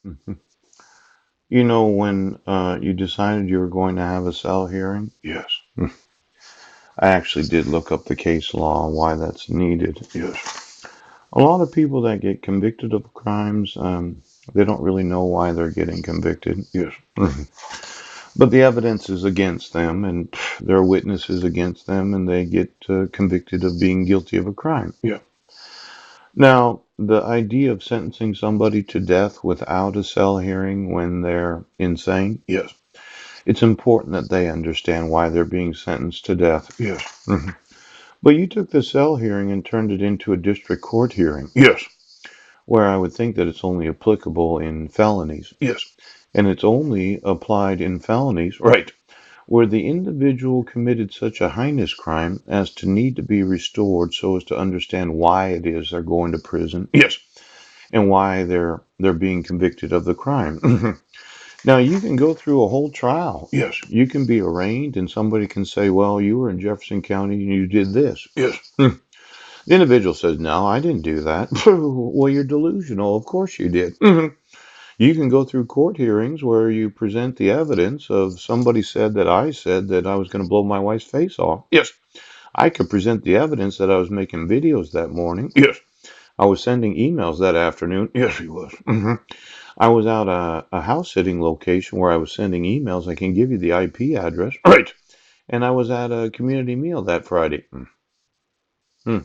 Mhm. You know, when you decided you were going to have a cell hearing, Yes. I actually did look up the case law and why that's needed. Yes. A lot of people that get convicted of crimes, they don't really know why they're getting convicted. Yes. Mhm. But the evidence is against them, and there are witnesses against them, and they get convicted of being guilty of a crime. Yeah. Now, the idea of sentencing somebody to death without a cell hearing when they're insane, Yes. it's important that they understand why they're being sentenced to death. Yes. Mhm. But you took the cell hearing and turned it into a district court hearing, Yes. where I would think that it's only applicable in felonies. Yes. And it's only applied in felonies Right. where the individual committed such a heinous crime as to need to be restored so as to understand why it is they're going to prison Yes. and why they're being convicted of the crime. Now you can go through a whole trial. Yes. You can be arraigned and somebody can say, well, you were in Jefferson County and you did this. Yes. The individual says, no, I didn't do that. Well, you're delusional. Of course you did. You can go through court hearings where you present the evidence of somebody said that I was going to blow my wife's face off. Yes. I could present the evidence that I was making videos that morning. Yes. I was sending emails that afternoon. Yes, he was. I was out a house sitting location where I was sending emails. I can give you the IP address. Right. And I was at a community meal that Friday. Mm.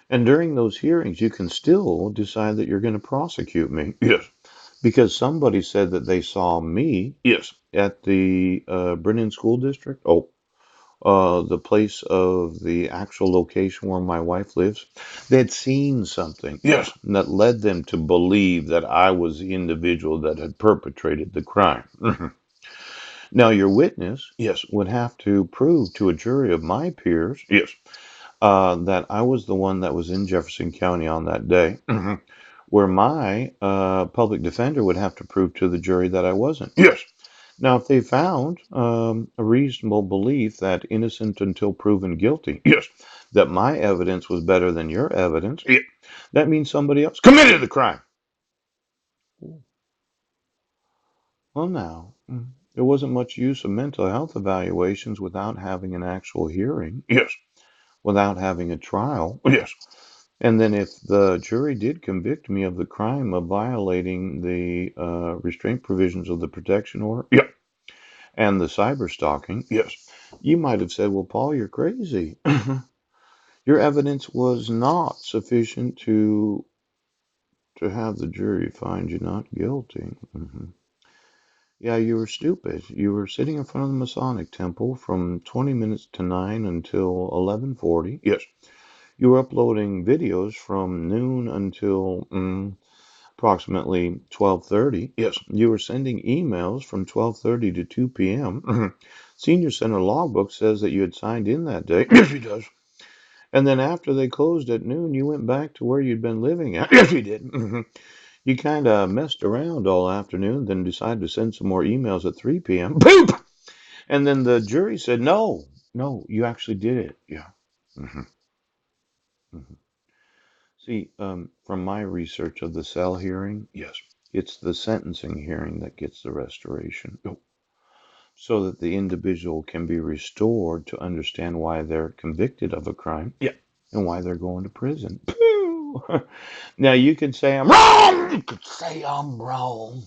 And during those hearings, you can still decide that you're going to prosecute me Yes. because somebody said that they saw me Yes. at the Brennan School District. The place of the actual location where my wife lives. They'd seen something Yes. that led them to believe that I was the individual that had perpetrated the crime. Now, your witness Yes. would have to prove to a jury of my peers Yes. that I was the one that was in Jefferson County on that day, Mm-hmm. where my public defender would have to prove to the jury that I wasn't. Yes. Now, if they found a reasonable belief that innocent until proven guilty, Yes. that my evidence was better than your evidence, It that means somebody else committed the crime. Well, now, there wasn't much use of mental health evaluations without having an actual hearing, Yes. without having a trial. Yes. And then if the jury did convict me of the crime of violating the restraint provisions of the protection order Yeah. and the cyber stalking, Yes. you might have said, well, Paul, you're crazy. Your evidence was not sufficient to have the jury find you not guilty. Yeah, you were stupid. You were sitting in front of the Masonic Temple from 20 minutes to 9 until 11:40. Yes. You were uploading videos from noon until approximately 12:30. Yes. You were sending emails from 12:30 to 2 p.m. Senior Center logbook says that you had signed in that day. Yes, he does. And then after they closed at noon, you went back to where you'd been living at. Yes, he did. You kind of messed around all afternoon, then decided to send some more emails at 3 p.m. Boop! And then the jury said, no, no, you actually did it. Yeah. hmm hmm See, from my research of the cell hearing, Yes. it's the sentencing hearing that gets the restoration Oh. so that the individual can be restored to understand why they're convicted of a crime Yeah. and why they're going to prison. Now, you can say I'm wrong. You could say I'm wrong.